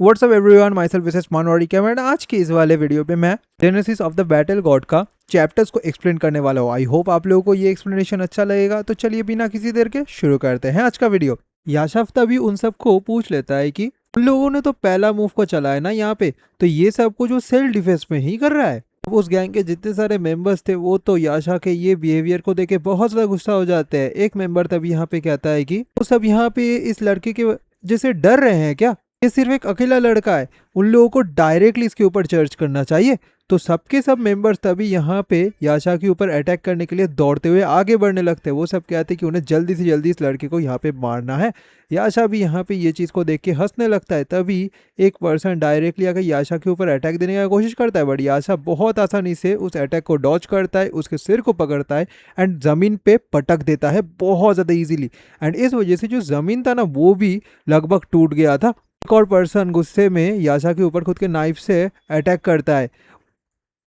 WhatsApp everyone, myself Vishesh Manwadi camera. आज के इस वाले वीडियो पे मैं genesis of the battle god का चैप्टर्स को एक्सप्लेन करने वाला हूँ। आई होप आप लोगों को ये एक्सप्लेनेशन अच्छा लगेगा। तो चलिए बिना किसी देर के शुरू करते हैं आज का वीडियो। याशाफ्ता भी उन सबको पूछ लेता है कि उन लोगों ने तो पहला मूव को चला है ना यहाँ पे, तो ये सब कुछ वो सेल्फ डिफेंस में ही कर रहा है। उस गैंग के जितने सारे मेंबर्स थे वो तो याशा के ये बिहेवियर को देख के बहुत ज्यादा गुस्सा हो जाते हैं। एक मेंबर तब यहाँ पे कहता है कि वो सब यहाँ पे इस लड़के के जैसे डर रहे हैं क्या, ये सिर्फ एक अकेला लड़का है, उन लोगों को डायरेक्टली इसके ऊपर चर्च करना चाहिए। तो सबके सब मेंबर्स तभी यहाँ पे याशा के ऊपर अटैक करने के लिए दौड़ते हुए आगे बढ़ने लगते हैं। वो सब कहते हैं कि उन्हें जल्दी से जल्दी इस लड़के को यहाँ पे मारना है। याशा भी यहाँ पे ये चीज को देख के हंसने लगता है। तभी एक पर्सन डायरेक्टली आकर याशा के ऊपर अटैक देने की कोशिश करता है, बट याशा बहुत आसानी से उस अटैक को डॉज करता है, उसके सिर को पकड़ता है एंड जमीन पे पटक देता है बहुत ज्यादा इजीली। एंड इस वजह से जो जमीन था ना वो भी लगभग टूट गया था। एक और पर्सन गुस्से में याशा के ऊपर खुद के नाइफ से अटैक करता है,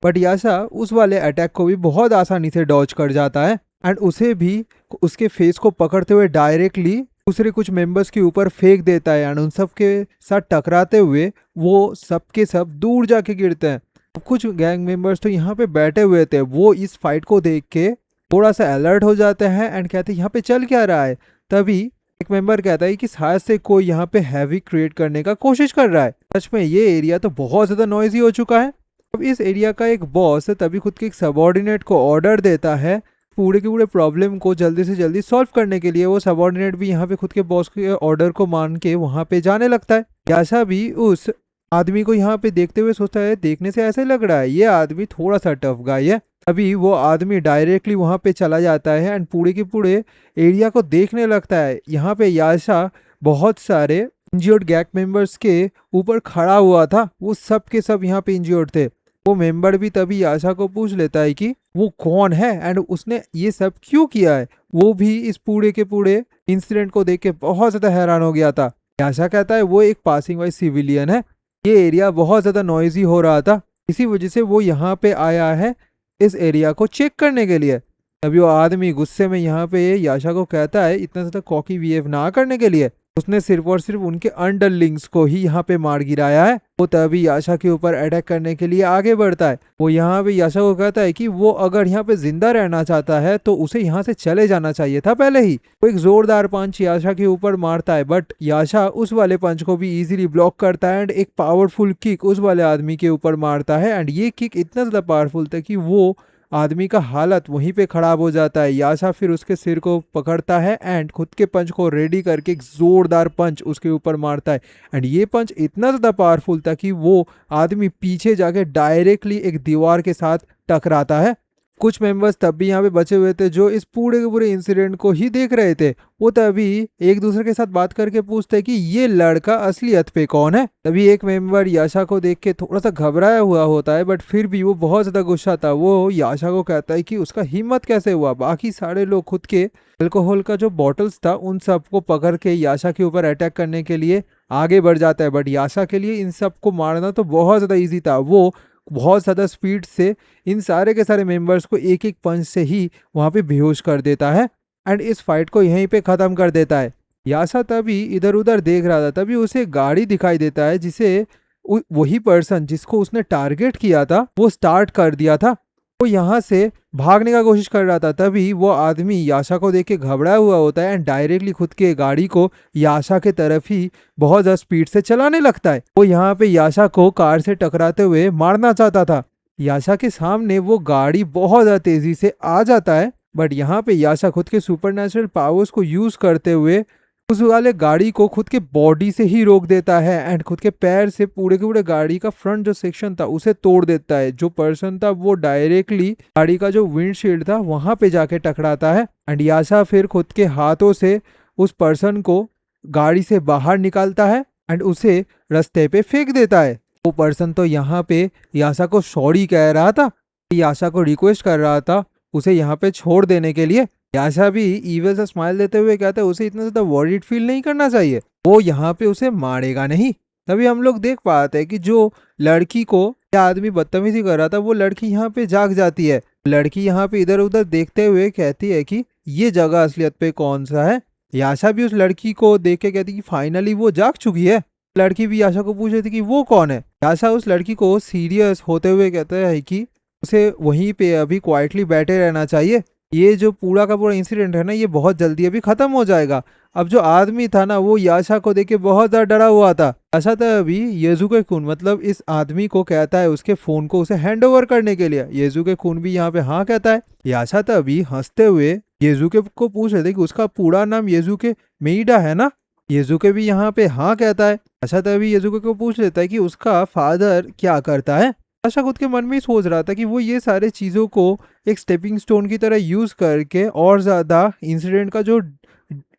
बट याशा उस वाले अटैक को भी बहुत आसानी से डॉज कर जाता है एंड उसे भी उसके फेस को पकड़ते हुए डायरेक्टली दूसरे कुछ मेंबर्स के ऊपर फेंक देता है एंड उन सब के साथ टकराते हुए वो सबके सब दूर जाके गिरते हैं। कुछ गैंग मेंबर्स तो यहाँ पे बैठे हुए थे, वो इस फाइट को देख के थोड़ा सा अलर्ट हो जाते हैं एंड कहते हैं यहाँ पे चल क्या रहा है। तभी एक मेंबर कहता है कि शायद से कोई यहाँ पे हैवी क्रिएट करने का कोशिश कर रहा है। सच में ये एरिया तो बहुत ज्यादा नॉइजी हो चुका है। अब इस एरिया का एक बॉस तभी खुद के एक सबऑर्डिनेट को ऑर्डर देता है पूरे के पूरे प्रॉब्लम को जल्दी से जल्दी सॉल्व करने के लिए। वो सबऑर्डिनेट भी यहाँ पे खुद के बॉस के ऑर्डर को मान के वहाँ पे जाने लगता है। याशा भी उस आदमी को यहाँ पे देखते हुए सोचता है देखने से ऐसे लग रहा है ये आदमी थोड़ा सा टफ गाय है। अभी वो आदमी डायरेक्टली वहां पे चला जाता है एंड पूरे के पूरे एरिया को देखने लगता है। यहाँ पे याशा बहुत सारे इंज्योर्ड गैंग मेंबर्स के ऊपर खड़ा हुआ था, वो सब के सब यहाँ पे इंज्योर्ड थे। वो मेंबर भी तभी याशा को पूछ लेता है कि वो कौन है एंड उसने ये सब क्यों किया है। वो भी इस पूरे के पूरे इंसिडेंट को देख के बहुत ज्यादा हैरान हो गया था। याशा कहता है वो एक पासिंग वाइज सिविलियन है, ये एरिया बहुत ज्यादा नॉइजी हो रहा था, इसी वजह से वो यहाँ पे आया है इस एरिया को चेक करने के लिए। तभी वो आदमी गुस्से में यहाँ पे याशा को कहता है इतना ज्यादा कॉकी बिहेव ना करने के लिए, उसने सिर्फ और सिर्फ उनके अंडरलिंग्स को ही यहाँ पे मार गिराया है। वो तभी याशा के ऊपर अटैक करने के लिए आगे बढ़ता है। वो यहाँ पे याशा को कहता है कि वो अगर यहाँ पे जिंदा रहना चाहता है तो उसे यहाँ से चले जाना चाहिए था पहले ही। वो एक जोरदार पंच याशा के ऊपर मारता है, बट याशा उस वाले पंच को भी इजीली ब्लॉक करता है एंड एक पावरफुल किक उस वाले आदमी के ऊपर मारता है एंड ये किक इतना ज्यादा पावरफुल था कि वो आदमी का हालत वहीं पे खराब हो जाता है। याशा फिर उसके सिर को पकड़ता है एंड खुद के पंच को रेडी करके एक जोरदार पंच उसके ऊपर मारता है एंड ये पंच इतना ज्यादा पावरफुल था कि वो आदमी पीछे जाके डायरेक्टली एक दीवार के साथ टकराता है। कुछ मेंबर्स तब भी यहाँ पे बचे हुए थे जो इस पूरे के पूरे इंसिडेंट को ही देख रहे थे। वो तभी एक दूसरे के साथ बात करके पूछते कि ये लड़का असलियत पे कौन है। तभी एक मेंबर याशा को देख के थोड़ा सा घबराया हुआ होता है, बट फिर भी वो बहुत ज्यादा गुस्सा था। वो याशा को कहता है कि उसका हिम्मत कैसे हुआ। बाकी सारे लोग खुद के अल्कोहल का जो बॉटल्स था उन सबको पकड़ के याशा के ऊपर अटैक करने के लिए आगे बढ़ जाता है, बट याशा के लिए इन सबको मारना तो बहुत ज्यादा ईजी था। वो बहुत ज़्यादा स्पीड से इन सारे के सारे मेंबर्स को एक एक पंच से ही वहाँ पे बेहोश कर देता है एंड इस फाइट को यहीं पे ख़त्म कर देता है। याशा तभी इधर उधर देख रहा था, तभी उसे गाड़ी दिखाई देता है जिसे वही पर्सन जिसको उसने टारगेट किया था वो स्टार्ट कर दिया था। वो यहाँ से भागने का कोशिश कर रहा था, तभी वो आदमी याशा को देख के घबराया हुआ होता है एंड डायरेक्टली खुद के गाड़ी को याशा के तरफ ही बहुत ज्यादा स्पीड से चलाने लगता है। वो यहाँ पे याशा को कार से टकराते हुए मारना चाहता था। याशा के सामने वो गाड़ी बहुत ज्यादा तेजी से आ जाता है, बट यहाँ पे याशा खुद के सुपरनेचुरल पावर्स को यूज करते हुए उस वाले गाड़ी को खुद के बॉडी से ही रोक देता है एंड खुद के पैर से पूरे के पूरे गाड़ी का फ्रंट जो सेक्शन था उसे तोड़ देता है। जो पर्सन था वो डायरेक्टली गाड़ी का जो विंडशील्ड था वहां पे जाके टकराता है एंड याशा फिर खुद के हाथों से उस पर्सन को गाड़ी से बाहर निकालता है एंड उसे रास्ते पे फेंक देता है। वो पर्सन तो यहाँ पे याशा को सॉरी कह रहा था, याशा को रिक्वेस्ट कर रहा था उसे यहाँ पे छोड़ देने के लिए। याशा भी ईविल से स्माइल देते हुए कहता है उसे इतना ज्यादा वॉरिड फील नहीं करना चाहिए, वो यहाँ पे उसे मारेगा नहीं। तभी हम लोग देख पाते हैं कि जो लड़की को क्या आदमी बदतमीजी कर रहा था वो लड़की यहाँ पे जाग जाती है। लड़की यहाँ पे इधर उधर देखते हुए कहती है कि ये जगह असलियत पे कौन सा है। याशा भी उस लड़की को देख के कहती है कि फाइनली वो जाग चुकी है। लड़की भी याशा को पूछ रही थी कि वो कौन है। याशा उस लड़की को सीरियस होते हुए कहता है कि उसे वहीं पे अभी क्वाइटली बैठे रहना चाहिए, ये जो पूरा का पूरा इंसिडेंट है ना ये बहुत जल्दी अभी खत्म हो जाएगा। अब जो आदमी था ना वो याशा को देख के बहुत ज्यादा डरा हुआ था। याशा था अभी येजुके कुन मतलब इस आदमी को कहता है उसके फोन को उसे हैंड ओवर करने के लिए। येजुके कुन भी यहाँ पे हाँ कहता है। याशा था अभी हंसते हुए येजुके को पूछ रहे थे कि उसका पूरा नाम येजुके मेइडा है ना। येजुके भी यहाँ पे हाँ कहता है। याशा था अभी येजुके को पूछ लेता है कि उसका फादर क्या करता है। याशा खुद के मन में ही सोच रहा था कि वो ये सारे चीजों को एक स्टेपिंग स्टोन की तरह यूज करके और ज्यादा इंसिडेंट का जो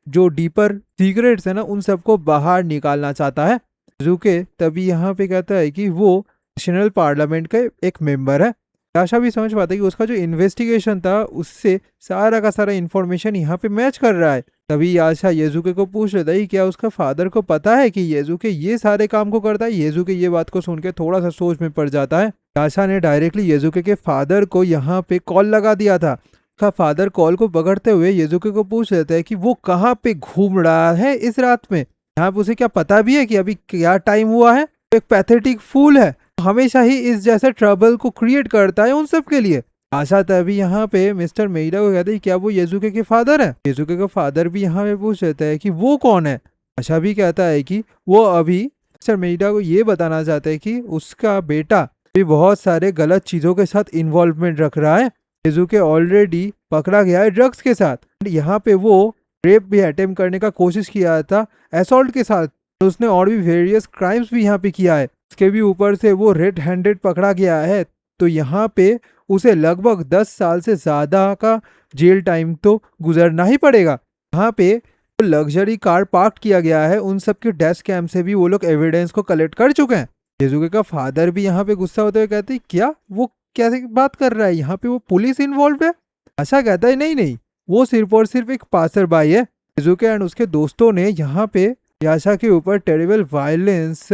जो डीपर सीक्रेट्स है ना उन सबको बाहर निकालना चाहता है। जुके तभी यहाँ पे कहता है कि वो नेशनल पार्लियामेंट का एक मेंबर है। याशा भी समझ पाता है कि उसका जो इन्वेस्टिगेशन था उससे सारा का सारा इंफॉर्मेशन यहाँ पे मैच कर रहा है। तभी याशा येजुके को पूछ लेता है कि क्या उसका फादर को पता है कि येजुके ये सारे काम को करता है। येजुके ये बात को सुन के थोड़ा सा सोच में पड़ जाता है। याशा ने डायरेक्टली येजुके के फादर को यहाँ पे कॉल लगा दिया था। का फादर कॉल को पकड़ते हुए येजुके को पूछ लेता है कि वो कहाँ पे घूम रहा है इस रात में। यहाँ पे उसे क्या पता भी है कि अभी क्या टाइम हुआ है। एक पैथेटिक फूल है, हमेशा ही इस जैसे ट्रबल को क्रिएट करता है उन सब के लिए। आशा तभी यहाँ पे मिस्टर मेइडा को कहते हैं क्या वो येजुके के फादर है। येजुके का फादर भी यहाँ पे पूछ लेता है कि वो कौन है। आशा भी कहता है कि वो अभी मिस्टर मेइडा को ये बताना चाहता है कि उसका बेटा भी बहुत सारे गलत चीजों के साथ इन्वॉल्वमेंट रख रहा है। येजुके ऑलरेडी पकड़ा गया है ड्रग्स के साथ। यहाँ पे वो रेप भी अटेम्प्ट करने का कोशिश किया था असॉल्ट के साथ। तो उसने और भी वेरियस क्राइम्स भी यहाँ पे किया है। इसके भी ऊपर से वो रेड हैंडेड पकड़ा गया है। तो यहाँ पे उसे लगभग 10 साल से ज्यादा का जेल टाइम तो गुजरना ही पड़ेगा। यहाँ पे लग्जरी कार पार्क किया गया है, उन सब के डेस्क कैम से भी वो लोग एविडेंस को कलेक्ट कर चुके हैं। येजुके का फादर भी यहाँ पे गुस्सा होते हुए कहते हैं क्या वो कैसे बात कर रहा है, यहाँ पे वो पुलिस इन्वॉल्व है। ऐसा कहता है नहीं नहीं वो सिर्फ और सिर्फ एक पासर बाई है। येजुके एंड उसके दोस्तों ने यहाँ पे याशा के ऊपर टेरिबल वायलेंस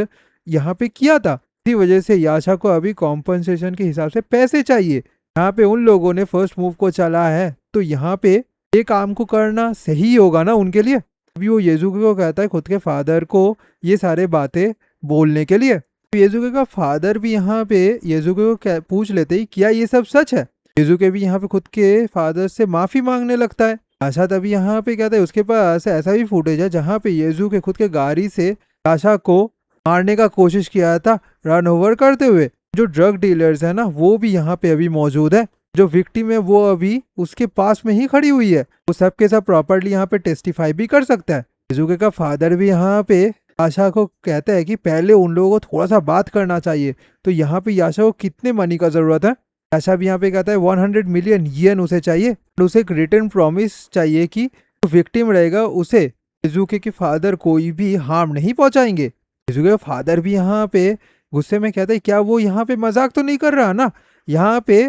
यहाँ पे किया था। इसी वजह से याशा को अभी कॉम्पनसेशन के हिसाब से पैसे चाहिए। यहाँ पे उन लोगों ने फर्स्ट मूव को चला है तो यहाँ पे ये काम को करना सही होगा ना उनके लिए। अभी वो येजुके को कहता है खुद के फादर को ये सारे बातें बोलने के लिए। येजुके का फादर भी यहाँ पे येजुके को पूछ लेते ही क्या ये सब सच है। येजुके भी यहाँ पे खुद के फादर से माफी मांगने लगता है। आशा तभी यहाँ पे कहता है उसके पास ऐसा भी फुटेज है जहाँ पे येजुके खुद के गाड़ी से आशा को मारने का कोशिश किया था रन ओवर करते हुए। जो ड्रग डीलर्स है ना वो भी यहाँ पे अभी मौजूद है। जो विक्टिम है वो अभी उसके पास में ही खड़ी हुई है, वो सबके सब प्रॉपर्ली यहाँ पे टेस्टिफाई भी कर सकता है। येजुके का फादर भी यहाँ पे आशा को कहता है कि पहले उन लोगों को थोड़ा सा बात करना चाहिए। तो यहाँ पे आशा को कितने मनी का जरूरत है। आशा भी यहाँ पे कहता है 100 मिलियन येन उसे चाहिए। तो उसे एक रिटर्न प्रॉमिस चाहिए कि जो विक्टिम रहेगा उसे येजुके के फादर कोई भी हार्म नहीं पहुंचाएंगे। येजुके का फादर भी यहाँ पे गुस्से में कहता है क्या वो यहाँ पे मजाक तो नहीं कर रहा ना, यहाँ पे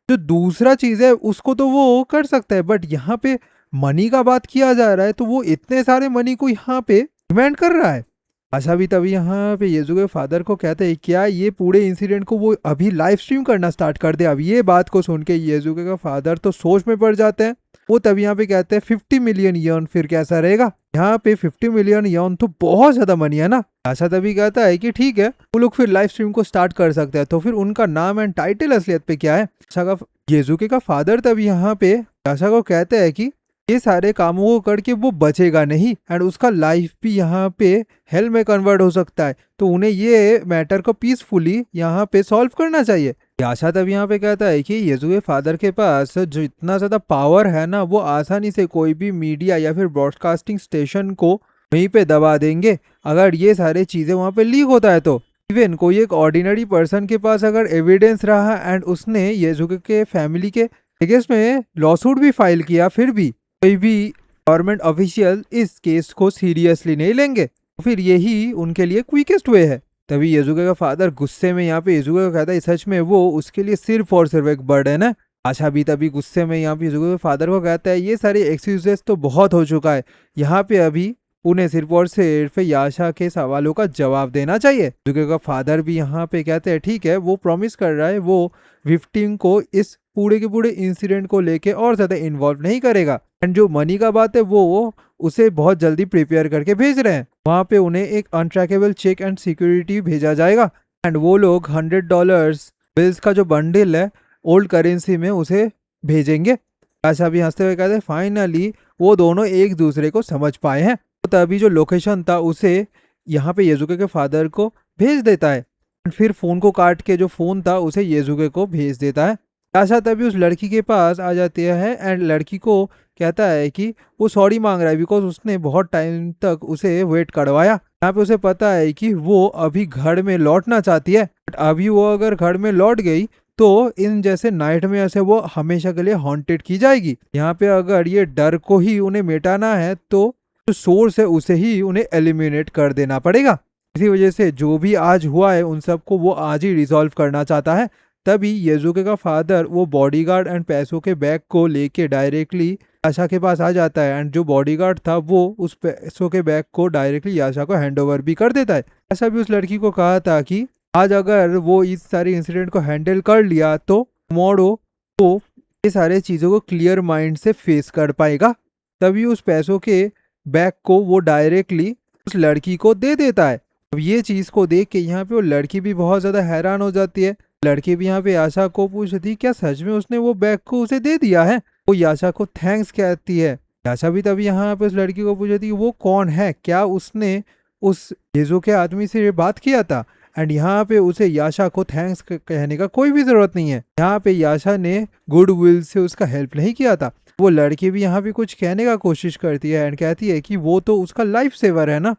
जो दूसरा चीज है उसको तो वो कर सकता है बट यहाँ पे मनी का बात किया जा रहा है तो वो इतने सारे मनी को यहाँ पे डिमांड कर रहा है। आशा भी तभी यहाँ पे येजुके फादर को कहते हैं क्या ये पूरे इंसिडेंट को वो अभी लाइव स्ट्रीम करना स्टार्ट कर दे। अब ये बात को सुन के येजुके का फादर तो सोच में पड़ जाते हैं। वो तभी यहाँ पे कहते हैं 50 मिलियन यन फिर कैसा रहेगा। यहाँ पे 50 मिलियन यन तो बहुत ज्यादा मनी है ना। आशा तभी कहता है कि ठीक है वो लोग फिर लाइव स्ट्रीम को स्टार्ट कर सकते हैं। तो फिर उनका नाम एंड टाइटल असलियत पे क्या है। आशा का येजुके का फादर तभी यहाँ पे आशा को कहते हैं कि ये सारे कामों को करके वो बचेगा नहीं एंड उसका लाइफ भी यहाँ पे हेल में कन्वर्ट हो सकता है। तो उन्हें ये मैटर को पीसफुली यहाँ पे सॉल्व करना चाहिए। आशा तब यहाँ पे कहता है कि येजुके फादर के पास जो इतना ज्यादा पावर है ना वो आसानी से कोई भी मीडिया या फिर ब्रॉडकास्टिंग स्टेशन को वहीं पे दबा देंगे अगर ये सारे चीजें वहाँ पे लीक होता है। तो इवन कोई एक ऑर्डिनरी पर्सन के पास अगर एविडेंस रहा एंड उसने येजुके के फैमिली के अगेंस्ट में लॉसूट भी फाइल किया फिर भी कोई भी गवर्नमेंट ऑफिशियल इस केस को सीरियसली नहीं लेंगे। फिर यही उनके लिए क्विकेस्ट वे है। तभी येजुके का फादर गुस्से में यहाँ पे येजुके को कहता है सच में वो उसके लिए सिर्फ और सिर्फ एक बर्डन है। आशा भी तभी गुस्से में यहाँ पे येजुके के फादर को कहता है ये सारे एक्सक्यूजेस तो बहुत हो चुका है, यहाँ पे अभी उन्हें सिर्फ और सिर्फ याशा के सवालों का जवाब देना चाहिए। युजुके का फादर भी यहाँ पे कहते हैं ठीक है, वो प्रॉमिस कर रहा है वो विक्टिम को इस पूरे के पूरे इंसिडेंट को लेके और ज्यादा इन्वॉल्व नहीं करेगा। एंड जो मनी का बात है वो उसे बहुत जल्दी प्रिपेयर करके भेज रहे हैं। वहाँ पे उन्हें एक अनट्रैकेबल चेक एंड सिक्योरिटी भेजा जाएगा एंड वो लोग $100 बिल्स का जो बंडल है ओल्ड करेंसी में उसे भेजेंगे। आशा भी हंसते हुए कहते हैं फाइनली वो दोनों एक दूसरे को समझ पाए हैं। तो तभी जो लोकेशन था उसे यहाँ पे येजुके के फादर को भेज देता है। फिर फोन को काट के जो फोन था उसे येजुके को भेज देता है। आशा तभी उस लड़की के पास आ जाती है एंड लड़की को कहता है कि वो सॉरी मांग रहा है बिकॉज उसने बहुत टाइम तक उसे वेट करवाया। यहाँ पे उसे पता है कि वो अभी घर में लौटना चाहती है, बट अभी वो अगर घर में लौट गई तो इन जैसे नाइटमेयर से वो हमेशा के लिए हॉन्टेड की जाएगी। यहाँ पे अगर ये डर को ही उन्हें मिटाना है तो जो सोर्स है उसे ही उन्हें एलिमिनेट कर देना पड़ेगा। इसी वजह से जो भी आज हुआ है उन सबको वो आज ही रिजॉल्व करना चाहता है। तभी येजुके का फादर वो बॉडीगार्ड एंड पैसों के बैग को लेके डायरेक्टली याशा के पास आ जाता है एंड जो बॉडीगार्ड था वो उस पैसों के बैग को डायरेक्टली याशा को हैंडओवर भी कर देता है। ऐसा भी उस लड़की को कहा था कि आज अगर वो इस सारे इंसिडेंट को हैंडल कर लिया तो टुमारो वो ये सारे चीज़ों को क्लियर माइंड से फेस कर पाएगा। तभी उस पैसों के बैग को वो डायरेक्टली उस लड़की को दे देता है। अब ये चीज़ को देख के यहाँ पे वो लड़की भी बहुत ज़्यादा हैरान हो जाती है। लड़की भी यहाँ पे याशा को पूछती क्या सच में उसने वो बैग को उसे दे दिया है। वो याशा को थैंक्स कहती है। याशा भी तभी यहाँ पे उस लड़की को पूछती वो कौन है, क्या उसने उस येजो के आदमी से ये बात किया था। एंड यहाँ पे उसे याशा को थैंक्स कहने का कोई भी जरूरत नहीं है। यहाँ पे याशा ने गुड विल से उसका हेल्प नहीं किया था। वो लड़की भी यहाँ पे कुछ कहने का कोशिश करती है एंड कहती है कि वो तो उसका लाइफ सेवर है ना।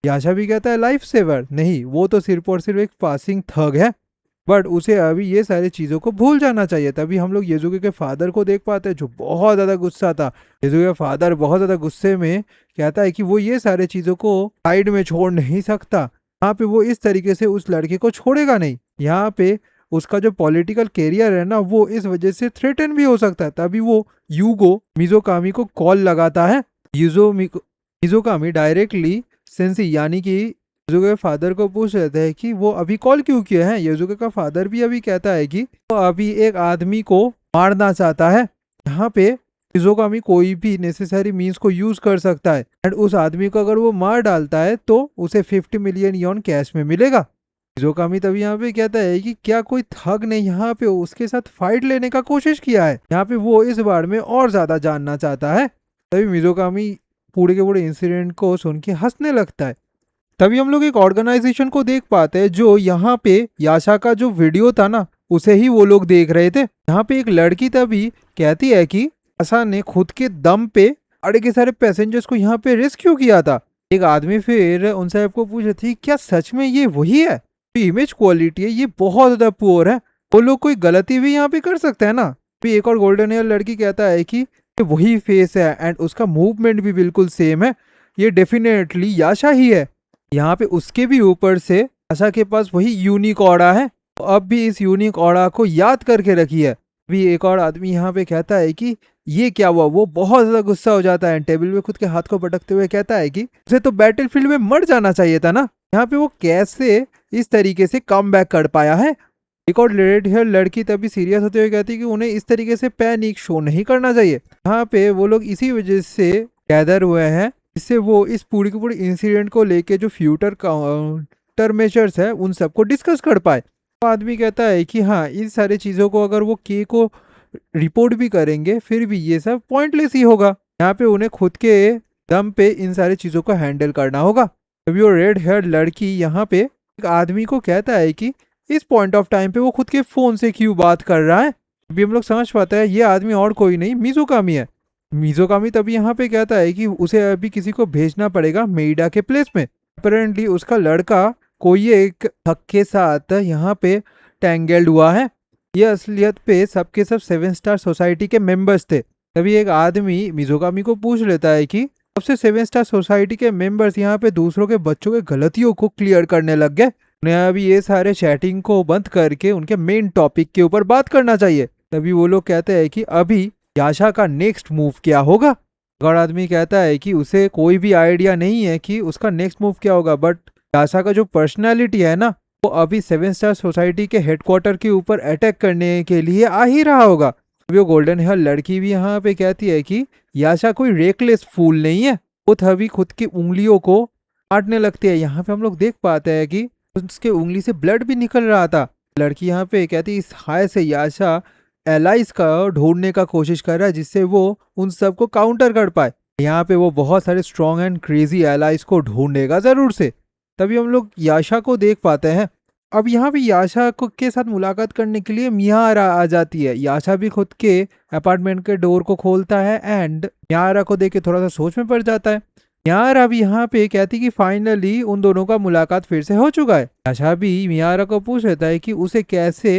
याशा भी कहता है लाइफ सेवर नहीं, वो तो सिर्फ और सिर्फ एक पासिंग थग है, बट उसे अभी ये सारी चीज़ों को भूल जाना चाहिए। तभी हम लोग येजुके के फादर को देख पाते हैं जो बहुत ज़्यादा गुस्सा था। येजुके का फादर बहुत ज़्यादा गुस्से में कहता है कि वो ये सारे चीज़ों को साइड में छोड़ नहीं सकता। यहाँ पे वो इस तरीके से उस लड़के को छोड़ेगा नहीं। यहाँ पे उसका जो पॉलिटिकल कैरियर है ना वो इस वजह से थ्रेटन भी हो सकता है। तभी वो यूगो मिजोकामी को कॉल लगाता है। मिजोकामी डायरेक्टली सेंसी यानी कि येजुके के फादर को पूछ लेते हैं कि वो अभी कॉल क्यों किया है। येजुके का फादर भी अभी कहता है कि वो अभी एक आदमी को मारना चाहता है। यहाँ पे मिजोकामी कोई भी नेसेसरी मीन्स को यूज कर सकता है एंड उस आदमी को अगर वो मार डालता है तो उसे 50 मिलियन यॉन कैश में मिलेगा। मिजोकामी तभी यहाँ पे कहता है कि क्या कोई थग ने यहाँ पे उसके साथ फाइट लेने का कोशिश किया है। यहाँ पे वो इस बारे में और ज्यादा जानना चाहता है। तभी मिजोकामी पूरे के पूरे इंसिडेंट को सुन के हंसने लगता है। तभी हम लोग एक ऑर्गेनाइजेशन को देख पाते हैं जो यहाँ पे याशा का जो वीडियो था ना उसे ही वो लोग देख रहे थे। यहाँ पे एक लड़की तभी कहती है कि याशा ने खुद के दम पे अड़े के सारे पैसेंजर्स को यहाँ पे रेस्क्यू किया था। एक आदमी फिर उनसे आपको पूछे थी क्या सच में ये वही है। तो इमेज क्वालिटी है ये बहुत ज्यादा पुअर है, वो लोग कोई गलती भी यहाँ पे कर सकते हैं ना। फिर एक और गोल्डन हेयर लड़की कहता है कि ये वही फेस है एंड उसका मूवमेंट भी बिल्कुल सेम है, ये डेफिनेटली याशा ही है। यहाँ पे उसके भी ऊपर से याशा के पास वही यूनिक ऑरा है, तो अब भी इस यूनिक ऑरा को याद करके रखी है। अभी एक और आदमी यहाँ पे कहता है कि ये क्या हुआ। वो बहुत ज्यादा गुस्सा हो जाता है, टेबल पे खुद के हाथ को पटकते हुए कहता है कि उसे तो बैटलफील्ड में मर जाना चाहिए था ना। यहाँ पे वो कैसे इस तरीके से कम बैक कर पाया है। एक और रेड हेयर लड़की तभी सीरियस होते हुए कहती है कि उन्हें इस तरीके से पैनिक शो नहीं करना चाहिए। यहाँ पे वो लोग इसी वजह से गैदर हुए हैं इससे वो इस पूरी के पूरी इंसिडेंट को लेके जो फ्यूचर काउंटर मेजर्स है उन सबको डिस्कस कर पाए। तो आदमी कहता है कि हाँ इन सारी चीज़ों को अगर वो के को रिपोर्ट भी करेंगे फिर भी ये सब पॉइंटलेस ही होगा। यहाँ पे उन्हें खुद के दम पे इन सारी चीज़ों को हैंडल करना होगा। तभी वो रेड हेयर लड़की यहाँ पे एक आदमी को कहता है कि इस पॉइंट ऑफ टाइम पे वो खुद के फोन से क्यों बात कर रहा है। अभी हम लोग समझ पाते हैं ये आदमी और कोई नहीं मिजोकामी है। मिजोकामी तभी यहाँ पे कहता है कि उसे अभी किसी को भेजना पड़ेगा मेइडा के प्लेस में। अपेरेंटली उसका लड़का कोई एक ठग के साथ यहाँ पे टैंगल्ड हुआ है। ये असलियत पे सबके सब 7 स्टार सोसाइटी के मेंबर्स थे। तभी एक आदमी मिजोकामी को पूछ लेता है कि अब से 7 स्टार सोसाइटी के मेंबर्स यहाँ पे दूसरों के बच्चों के गलतियों को क्लियर करने लग गए। उन्हें अभी ये सारे चैटिंग को बंद करके उनके मेन टॉपिक के ऊपर बात करना चाहिए। तभी वो लोग कहते हैं कि अभी याशा का नेक्स्ट मूव क्या होगा। गॉड आदमी कहता है कि उसे कोई भी आइडिया नहीं है कि उसका नेक्स्ट मूव क्या होगा, बट याशा का जो पर्सनैलिटी है ना, वो अभी 7 स्टार सोसाइटी के हेडक्वार्टर के ऊपर अटैक करने के लिए आ ही रहा होगा। अभी वो गोल्डन हेयर लड़की भी यहाँ पे कहती है कि याशा कोई रेकलेस फूल नहीं है, वो तभी खुद की उंगलियों को काटने लगती है। यहाँ पे हम लोग देख पाते हैं कि उसके उंगली से ब्लड भी निकल रहा था। लड़की यहाँ पे कहती है इस हाय से याशा एलाइज का ढूंढने का कोशिश कर रहा है जिससे वो उन सबको काउंटर कर पाए। यहाँ पे वो बहुत सारे स्ट्रॉन्ग एंड क्रेजी एलाइज को ढूंढेगा जरूर से। तभी हम लोग याशा को देख पाते हैं। अब यहाँ पे याशा को के साथ मुलाकात करने के लिए मियारा आ जाती है। याशा भी खुद के अपार्टमेंट के डोर को खोलता है एंड मियारा को देख के थोड़ा सा सोच में पड़ जाता है। मियारा भी यहाँ पे कहती कि फाइनली उन दोनों का मुलाकात फिर से हो चुका है। याशा भी मियारा को पूछ लेता है कि उसे कैसे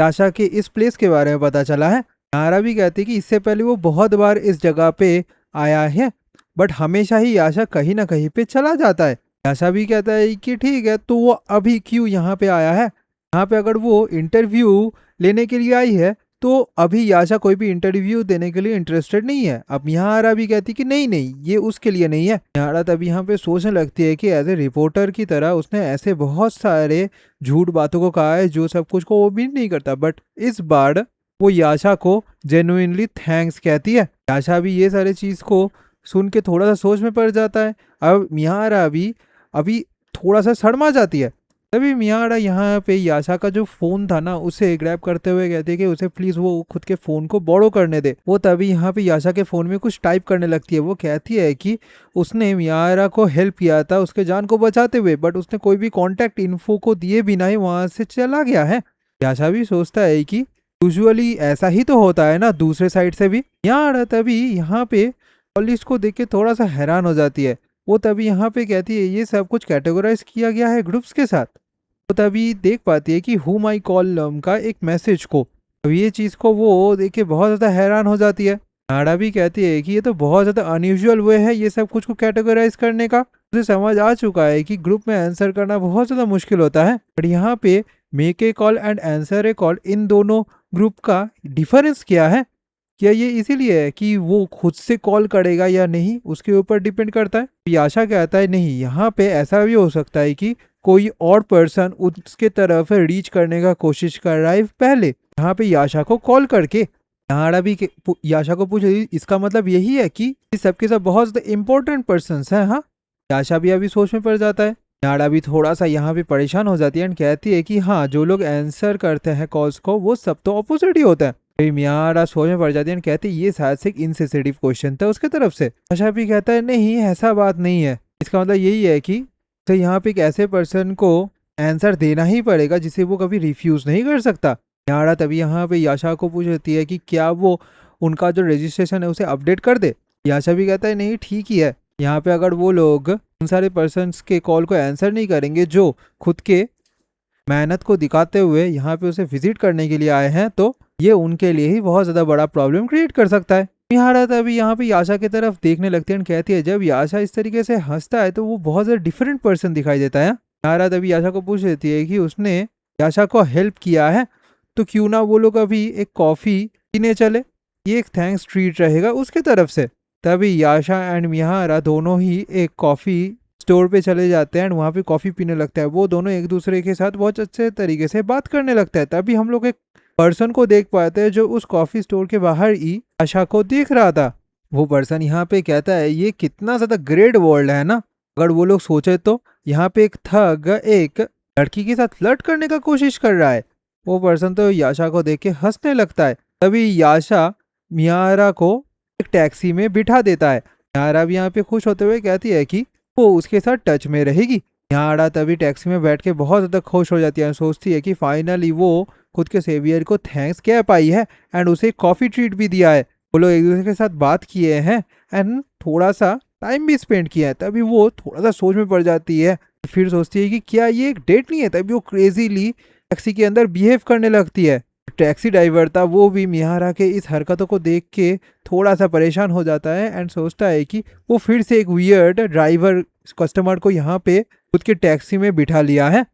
याशा के इस प्लेस के बारे में पता चला है। मियारा भी कहती कि इससे पहले वो बहुत बार इस जगह पे आया है, बट हमेशा ही याशा कहीं ना कहीं पे चला जाता है। याशा भी कहता है कि ठीक है, तो वो अभी क्यों यहाँ पे आया है। यहाँ पे अगर वो इंटरव्यू लेने के लिए आई है तो अभी याशा कोई भी इंटरव्यू देने के लिए इंटरेस्टेड नहीं है। अब मियारा भी कहती कि नहीं नहीं, ये उसके लिए नहीं है। मियारा तभी यहाँ पे सोचने लगती है कि एज ए रिपोर्टर की तरह उसने ऐसे बहुत सारे झूठ बातों को कहा है जो सब कुछ को वो भी नहीं करता, बट इस बार वो याशा को जेन्युइनली थैंक्स कहती है। याशा भी ये सारे चीज को सुन के थोड़ा सा सोच में पड़ जाता है। अब मियारा भी अभी थोड़ा सा सड़मा जाती है। तभी मियारा यहाँ पे याशा का जो फोन था ना उसे ग्रैब करते हुए कहती है कि उसे प्लीज वो खुद के फोन को बोरो करने दे। वो तभी यहाँ पे याशा के फोन में कुछ टाइप करने लगती है। वो कहती है कि उसने मियारा को हेल्प किया था उसके जान को बचाते हुए, बट उसने कोई भी कॉन्टेक्ट इन्फो को दिए बिना ही वहां से चला गया है। याशा भी सोचता है कि यूजुअली ऐसा ही तो होता है ना दूसरे साइड से भी। मियारा तभी यहाँ पे लिस्ट को देख के थोड़ा सा हैरान हो जाती है। वो तभी यहाँ पे कहती है ये सब कुछ कैटेगराइज किया गया है ग्रुप्स के साथ। वो तभी देख पाती है कि हु माई कॉलम का एक मैसेज को। अब ये चीज को वो देख के बहुत ज्यादा हैरान हो जाती है। नाडा भी कहती है कि ये तो बहुत ज्यादा अनयूजुअल वे है ये सब कुछ को कैटेगराइज करने का। उसे समझ आ चुका है कि ग्रुप में आंसर करना बहुत ज्यादा मुश्किल होता है, बट यहाँ पे make a call and answer A call in दोनों ग्रुप का डिफरेंस क्या है। क्या ये इसीलिए है कि वो खुद से कॉल करेगा या नहीं उसके ऊपर डिपेंड करता है। याशा कहता है नहीं, यहाँ पे ऐसा भी हो सकता है कि कोई और पर्सन उसके तरफ रीच करने का कोशिश कर रहा है पहले यहाँ पे याशा को कॉल करके। नाड़ा भी याशा को पूछे इसका मतलब यही है कि सबके सब बहुत ज्यादा इंपॉर्टेंट पर्सन है। हाँ, याशा भी अभी सोच में पड़ जाता है। नाड़ा भी थोड़ा सा यहाँ पे परेशान हो जाती है एंड कहती है कि हाँ, जो लोग आंसर करते हैं कॉल्स को वो सब तो ऑपोजिट ही होता है। मियारा सोच में पड़ जाती है कहती है ये शायद से इनसेंसिटिव क्वेश्चन था उसके तरफ से। याशा भी कहता है नहीं, ऐसा बात नहीं है, इसका मतलब यही है कि तो यहाँ पे एक ऐसे पर्सन को आंसर देना ही पड़ेगा जिसे वो कभी रिफ्यूज नहीं कर सकता। मियारा तभी यहाँ पे याशा को पूछती है कि क्या वो उनका जो रजिस्ट्रेशन है उसे अपडेट कर दे। याशा भी कहता है नहीं, ठीक ही है। यहाँ पे अगर वो लोग उन सारे पर्सन के कॉल को आंसर नहीं करेंगे जो खुद के मेहनत को दिखाते हुए यहाँ पे उसे विजिट करने के लिए आए हैं, तो ये उनके लिए ही बहुत ज्यादा बड़ा प्रॉब्लम क्रिएट कर सकता है। मियारा तभी यहाँ पे याशा की तरफ देखने लगती है और कहती है जब याशा इस तरीके से हंसता है तो वो बहुत ज्यादा डिफरेंट पर्सन दिखाई देता है। मियारा तभी याशा को पूछ लेती है कि उसने याशा को हेल्प किया है तो क्यों ना वो लोग अभी एक कॉफी पीने चले, ये एक थैंक्स ट्रीट रहेगा उसके तरफ से। तभी याशा एंड मियारा दोनों ही एक कॉफी स्टोर पे चले जाते हैं एंड वहाँ पे कॉफी पीने लगता है। वो दोनों एक दूसरे के साथ बहुत अच्छे तरीके से बात करने लगता है। तभी हम लोग एक पर्सन को देख पाते हैं जो उस कॉफी स्टोर के बाहर ही आशा को देख रहा था। वो पर्सन यहाँ पे कहता है ये कितना ज्यादा ग्रेट वर्ल्ड है ना। अगर वो लोग सोचे तो यहाँ पे एक ठग एक लड़की के साथ फ्लर्ट करने का कोशिश कर रहा है। वो पर्सन तो याशा को देख के हंसने लगता है। तभी याशा मियारा को एक टैक्सी में बिठा देता है। मियारा भी यहाँ पे खुश होते हुए कहती है कि वो उसके साथ टच में रहेगी। मियारा तभी टैक्सी में बैठ के बहुत ज्यादा खुश हो जाती है, सोचती है कि फाइनली वो खुद के सेवियर को थैंक्स कह पाई है एंड उसे कॉफी ट्रीट भी दिया है। वो लोग एक दूसरे के साथ बात किए हैं एंड थोड़ा सा टाइम भी स्पेंड किया है। तभी वो थोड़ा सा सोच में पड़ जाती है, फिर सोचती है कि क्या ये एक डेट नहीं है। तभी वो क्रेजीली टैक्सी के अंदर बिहेव करने लगती है। टैक्सी ड्राइवर था वो भी मियारा के इस हरकतों को देख के थोड़ा सा परेशान हो जाता है एंड सोचता है कि वो फिर से एक वियर्ड ड्राइवर कस्टमर को यहाँ पे खुद के टैक्सी में बिठा लिया है।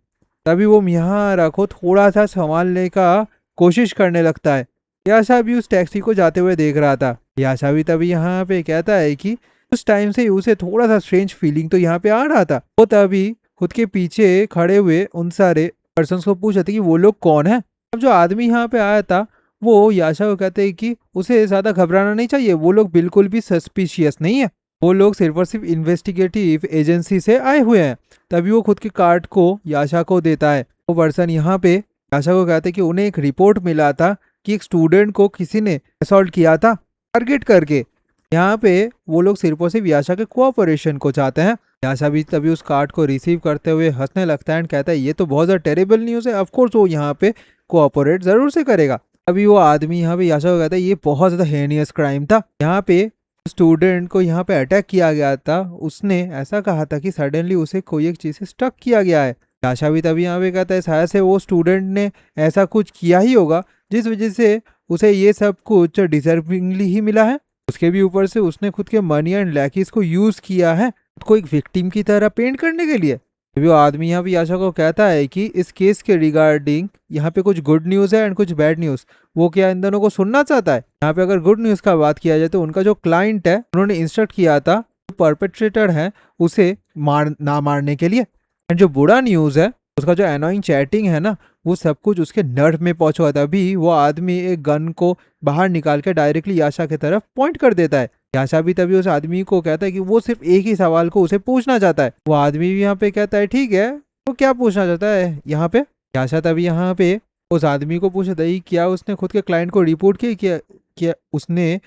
तभी वो मियारा को थोड़ा सा संभालने का कोशिश करने लगता है। याशा भी उस टैक्सी को जाते हुए देख रहा था। याशा भी तभी यहाँ पे कहता है कि उस टाइम से उसे थोड़ा सा स्ट्रेंज फीलिंग तो यहाँ पे आ रहा था। वो तभी खुद के पीछे खड़े हुए उन सारे पर्सन्स को पूछ रहे थे कि वो लोग कौन है। अब जो आदमी यहाँ पे आया था वो याशा को कहते हैं कि उसे ज्यादा घबराना नहीं चाहिए, वो लोग बिल्कुल भी सस्पिशियस नहीं है, वो लोग सिर्फ और सिर्फ इन्वेस्टिगेटिव एजेंसी से आए हुए हैं। तभी वो खुद के कार्ड को याशा को देता है। वो पर्सन यहाँ पे याशा को कहते हैं कि उन्हें एक रिपोर्ट मिला था कि एक स्टूडेंट को किसी ने असॉल्ट किया था टारगेट करके। यहाँ पे वो लोग सिर्फ और सिर्फ याशा के कोऑपरेशन को चाहते हैं। याशा भी तभी उस कार्ड को रिसीव करते हुए हंसने लगता है एंड कहता है ये तो बहुत ज़्यादा टेरेबल न्यूज़ है, ऑफकोर्स वो यहाँ पे कोऑपरेट ज़रूर से करेगा। अभी वो आदमी यहाँ पे याशा को कहता है ये बहुत ज़्यादा हेनियस क्राइम था, यहाँ पे स्टूडेंट को यहाँ पे अटैक किया गया था, उसने ऐसा कहा था कि सडनली उसे कोई एक चीज़ से स्टक किया गया है। याशा भी तभी यहाँ पे कहता है शायद से वो स्टूडेंट ने ऐसा कुछ किया ही होगा जिस वजह से उसे ये सब कुछ डिजर्विंगली ही मिला है। उसके भी ऊपर से उसने खुद के मनी एंड लैकीज को यूज किया है खुद को एक विक्टिम की तरह पेंट करने के लिए। वो आदमी यहाँ पे याशा को कहता है कि इस केस के रिगार्डिंग यहाँ पे कुछ गुड न्यूज़ है एंड कुछ बैड न्यूज़, वो क्या इन दोनों को सुनना चाहता है। यहाँ पे अगर गुड न्यूज़ का बात किया जाए तो उनका जो क्लाइंट है उन्होंने इंस्ट्रक्ट किया था परपेट्रेटर है उसे ना मारने के लिए। एंड जो बुरा न्यूज़ है उसका जो एनोइंग चैटिंग है ना वो सब कुछ उसके नर्व में पहुंचा था। अभी वो आदमी एक गन को बाहर निकाल के डायरेक्टली याशा की तरफ पॉइंट कर देता है। याशा भी तभी उस आदमी को कहता है कि वो सिर्फ एक ही सवाल को उसे पूछना चाहता है। वो आदमी भी यहाँ पे कहता है ठीक है वो क्या पूछना चाहता है यहाँ पे। याशा तभी यहाँ पे उस आदमी को पूछता है क्या उसने खुद के क्लाइंट को रिपोर्ट किया, क्या उसने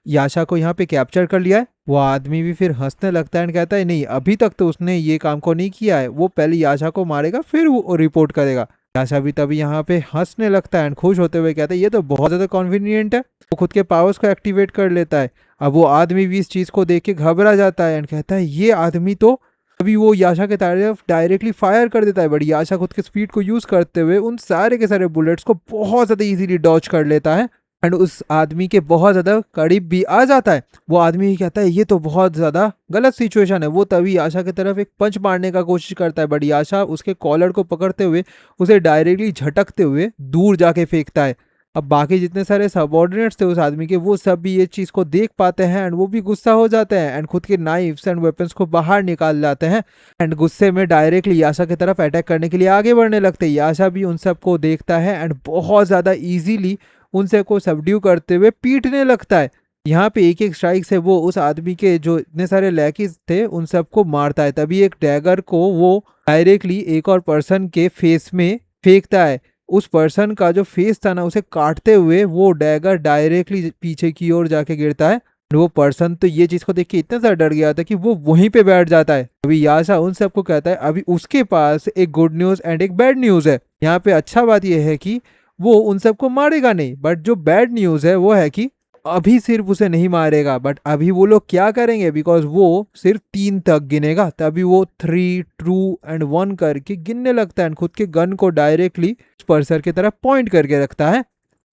याशा को यहाँ पे कैप्चर कर लिया है। वो आदमी भी फिर हंसने लगता है और कहता है नहीं अभी तक तो उसने ये काम को नहीं किया है, वो पहले याशा को मारेगा फिर वो रिपोर्ट करेगा। याशा भी तभी यहाँ पे हंसने लगता है एंड खुश होते हुए कहता है ये तो बहुत ज़्यादा कॉन्वीनियंट है। वो खुद के पावर्स को एक्टिवेट कर लेता है। अब वो आदमी भी इस चीज़ को देख के घबरा जाता है एंड कहता है ये आदमी तो अभी वो याशा के तरफ डायरेक्टली फायर कर देता है। बट याशा खुद के स्पीड को यूज़ करते हुए उन सारे के सारे बुलेट्स को बहुत ज़्यादा इजीली डॉच कर लेता है एंड उस आदमी के बहुत ज़्यादा करीब भी आ जाता है। वो आदमी ही कहता है ये तो बहुत ज़्यादा गलत सिचुएशन है। वो तभी याशा की तरफ एक पंच मारने का कोशिश करता है बट याशा उसके कॉलर को पकड़ते हुए उसे डायरेक्टली झटकते हुए दूर जाके फेंकता है। अब बाकी जितने सारे सबऑर्डिनेट्स थे उस आदमी के वो सब भी ये चीज़ को देख पाते हैं एंड वो भी गुस्सा हो जाते हैं एंड खुद के नाइफ्स एंड वेपन्स को बाहर निकाल लाते हैं एंड गुस्से में डायरेक्टली याशा की तरफ अटैक करने के लिए आगे बढ़ने लगते हैं। याशा भी उन सब को देखता है एंड बहुत ज़्यादा ईजीली उनसे को सबड्यू करते हुए पीटने लगता है। यहाँ पे एक एक स्ट्राइक से वो उस आदमी के जो इतने सारे लैकीज थे उन सबको मारता है। तभी एक डैगर को वो डायरेक्टली एक और पर्सन के फेस में फेंकता है। उस पर्सन का जो फेस था ना उसे काटते हुए वो डैगर डायरेक्टली पीछे की ओर जाके गिरता है। वो पर्सन तो ये चीज को देख के इतना सा डर गया था कि वो वहीं पे बैठ जाता है। अभी याशा उन सबको कहता है अभी उसके पास एक गुड न्यूज एंड एक बैड न्यूज है। यहाँ पे अच्छा बात यह है कि वो उन सबको मारेगा नहीं, बट जो बैड न्यूज़ है वो है कि अभी सिर्फ उसे नहीं मारेगा बट अभी वो लोग क्या करेंगे बिकॉज वो सिर्फ 3 तक गिनेगा। तभी वो 3, 2 एंड 1 करके गिनने लगता है एंड खुद के गन को डायरेक्टली पर्सर की तरफ पॉइंट करके रखता है।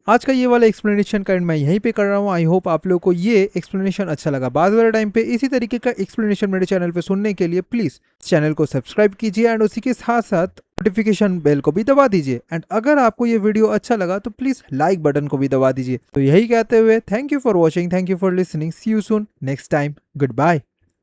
आज का ये वाला एक्सप्लेनेशन का एंड मैं यहीं पे कर रहा हूँ। आई होप आप लोगों को ये एक्सप्लेनेशन अच्छा लगा। बाद वाले टाइम पे इसी तरीके का एक्सप्लेनेशन मेरे चैनल पे सुनने के लिए प्लीज़ चैनल को सब्सक्राइब कीजिए एंड उसी के साथ साथ नोटिफिकेशन बेल को भी दबा दीजिए। एंड अगर आपको ये वीडियो अच्छा लगा तो प्लीज़ लाइक बटन को भी दबा दीजिए। तो यही कहते हुए thank you for watching, thank you for listening, see you soon next time, good bye.